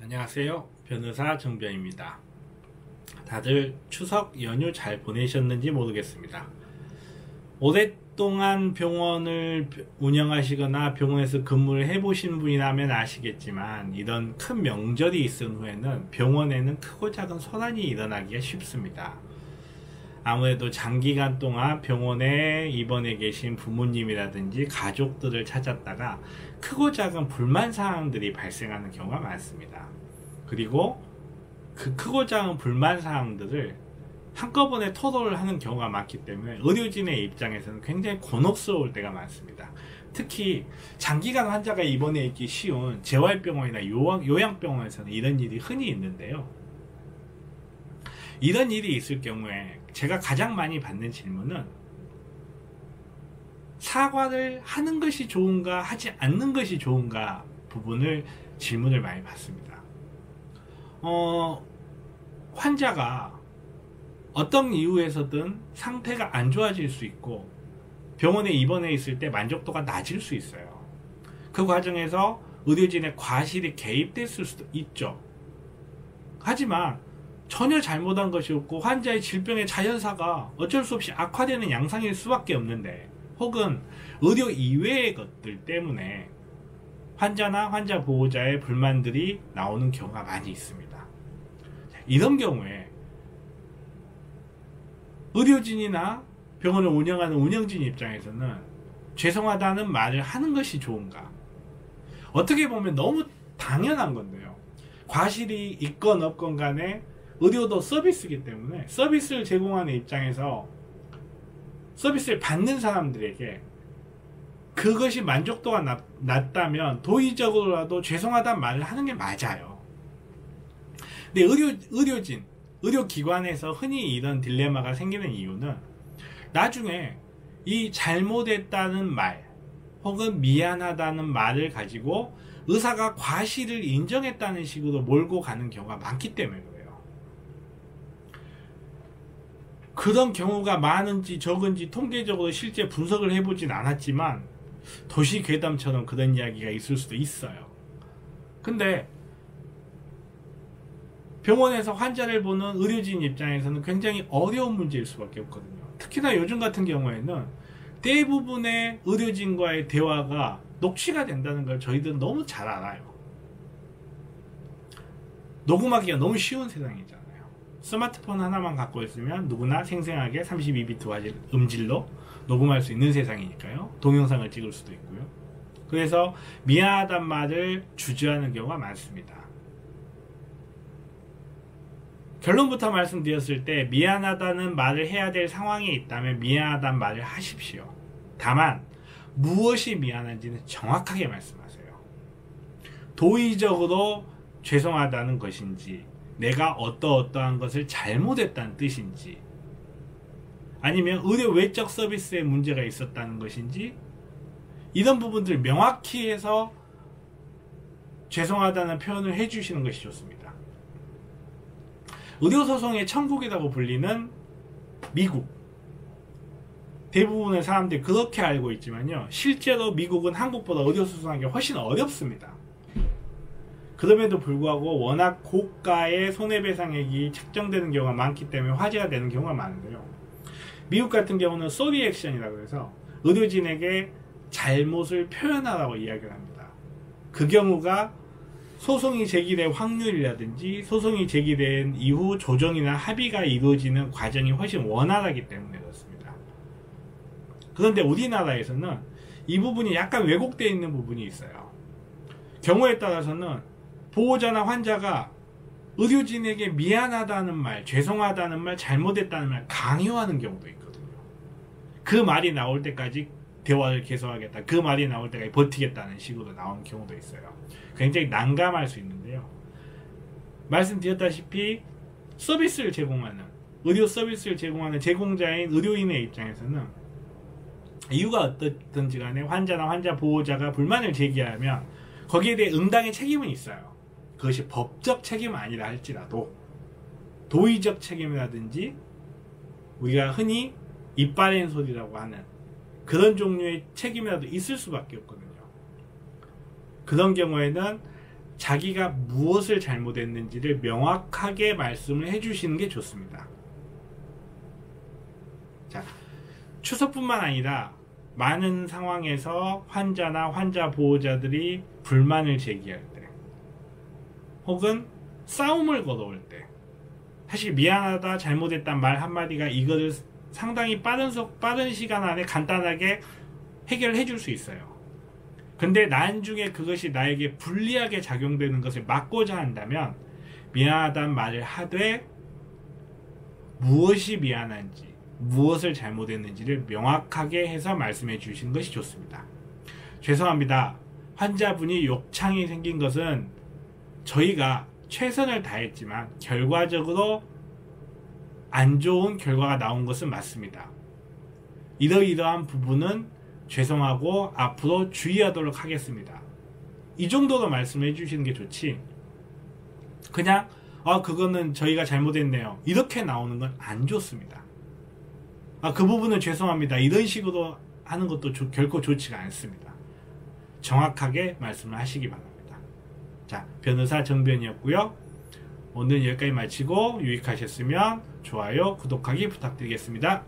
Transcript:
안녕하세요. 변호사 정변입니다. 다들 추석 연휴 잘 보내셨는지 모르겠습니다. 오랫동안 병원을 운영하시거나 병원에서 근무를 해보신 분이라면 아시겠지만, 이런 큰 명절이 있은 후에는 병원에는 크고 작은 소란이 일어나기가 쉽습니다. 아무래도 장기간 동안 병원에 입원해 계신 부모님이라든지 가족들을 찾았다가 크고 작은 불만 사항들이 발생하는 경우가 많습니다. 그리고 그 크고 작은 불만 사항들을 한꺼번에 토로를 하는 경우가 많기 때문에 의료진의 입장에서는 굉장히 곤혹스러울 때가 많습니다. 특히 장기간 환자가 입원해 있기 쉬운 재활병원이나 요양병원에서는 이런 일이 흔히 있는데요. 이런 일이 있을 경우에 제가 가장 많이 받는 질문은, 사과를 하는 것이 좋은가 하지 않는 것이 좋은가 부분을 질문을 많이 받습니다. 환자가 어떤 이유에서든 상태가 안 좋아질 수 있고 병원에 입원해 있을 때 만족도가 낮을 수 있어요. 그 과정에서 의료진의 과실이 개입됐을 수도 있죠. 하지만 전혀 잘못한 것이 없고 환자의 질병의 자연사가 어쩔 수 없이 악화되는 양상일 수밖에 없는데, 혹은 의료 이외의 것들 때문에 환자나 환자 보호자의 불만들이 나오는 경우가 많이 있습니다. 이런 경우에 의료진이나 병원을 운영하는 운영진 입장에서는 죄송하다는 말을 하는 것이 좋은가? 어떻게 보면 너무 당연한 건데요. 과실이 있건 없건 간에 의료도 서비스이기 때문에 서비스를 제공하는 입장에서 서비스를 받는 사람들에게 그것이 만족도가 낮다면 도의적으로라도 죄송하다는 말을 하는 게 맞아요. 근데 의료진, 의료기관에서 흔히 이런 딜레마가 생기는 이유는, 나중에 이 잘못했다는 말 혹은 미안하다는 말을 가지고 의사가 과실을 인정했다는 식으로 몰고 가는 경우가 많기 때문에 그래요. 그런 경우가 많은지 적은지 통계적으로 실제 분석을 해보진 않았지만 도시괴담처럼 그런 이야기가 있을 수도 있어요. 근데 병원에서 환자를 보는 의료진 입장에서는 굉장히 어려운 문제일 수밖에 없거든요. 특히나 요즘 같은 경우에는 대부분의 의료진과의 대화가 녹취가 된다는 걸 저희들은 너무 잘 알아요. 녹음하기가 너무 쉬운 세상이잖아요. 스마트폰 하나만 갖고 있으면 누구나 생생하게 32비트 음질로 녹음할 수 있는 세상이니까요. 동영상을 찍을 수도 있고요. 그래서 미안하단 말을 주저하는 경우가 많습니다. 결론부터 말씀드렸을 때, 미안하다는 말을 해야 될 상황에 있다면 미안하다는 말을 하십시오. 다만 무엇이 미안한지는 정확하게 말씀하세요. 도의적으로 죄송하다는 것인지, 내가 어떠한 것을 잘못했다는 뜻인지, 아니면 의료 외적 서비스에 문제가 있었다는 것인지, 이런 부분들을 명확히 해서 죄송하다는 표현을 해주시는 것이 좋습니다. 의료소송의 천국이라고 불리는 미국, 대부분의 사람들이 그렇게 알고 있지만요, 실제로 미국은 한국보다 의료소송하기 훨씬 어렵습니다. 그럼에도 불구하고 워낙 고가의 손해배상액이 책정되는 경우가 많기 때문에 화제가 되는 경우가 많은데요, 미국 같은 경우는 소리 액션이라고 해서 의료진에게 잘못을 표현하라고 이야기를 합니다. 그 경우가 소송이 제기될 확률이라든지 소송이 제기된 이후 조정이나 합의가 이루어지는 과정이 훨씬 원활하기 때문에 그렇습니다. 그런데 우리나라에서는 이 부분이 약간 왜곡되어 있는 부분이 있어요. 경우에 따라서는 보호자나 환자가 의료진에게 미안하다는 말, 죄송하다는 말, 잘못했다는 말 강요하는 경우도 있거든요. 그 말이 나올 때까지 대화를 계속하겠다, 그 말이 나올 때까지 버티겠다는 식으로 나오는 경우도 있어요. 굉장히 난감할 수 있는데요, 말씀드렸다시피 서비스를 제공하는, 의료 서비스를 제공하는 제공자인 의료인의 입장에서는 이유가 어떻든지 간에 환자나 환자 보호자가 불만을 제기하면 거기에 대해 응당의 책임은 있어요. 그것이 법적 책임은 아니라 할지라도 도의적 책임이라든지 우리가 흔히 이빨엔 소리라고 하는 그런 종류의 책임이라도 있을 수밖에 없거든요. 그런 경우에는 자기가 무엇을 잘못했는지를 명확하게 말씀을 해주시는 게 좋습니다. 자, 추서뿐만 아니라 많은 상황에서 환자나 환자 보호자들이 불만을 제기할 때, 혹은 싸움을 걸어올 때, 사실 미안하다, 잘못했단 말 한마디가 이거를 상당히 빠른 시간 안에 간단하게 해결해 줄 수 있어요. 근데 나중에 그것이 나에게 불리하게 작용되는 것을 막고자 한다면 미안하다는 말을 하되 무엇이 미안한지, 무엇을 잘못했는지를 명확하게 해서 말씀해 주시는 것이 좋습니다. 죄송합니다. 환자분이 욕창이 생긴 것은 저희가 최선을 다했지만 결과적으로 안 좋은 결과가 나온 것은 맞습니다. 이러이러한 부분은 죄송하고 앞으로 주의하도록 하겠습니다. 이 정도로 말씀해 주시는 게 좋지, 그냥 그거는 저희가 잘못했네요, 이렇게 나오는 건 안 좋습니다. 그 부분은 죄송합니다, 이런 식으로 하는 것도 결코 좋지가 않습니다. 정확하게 말씀을 하시기 바랍니다. 자, 변호사 정변이었고요. 오늘 여기까지 마치고 유익하셨으면 좋아요, 구독하기 부탁드리겠습니다.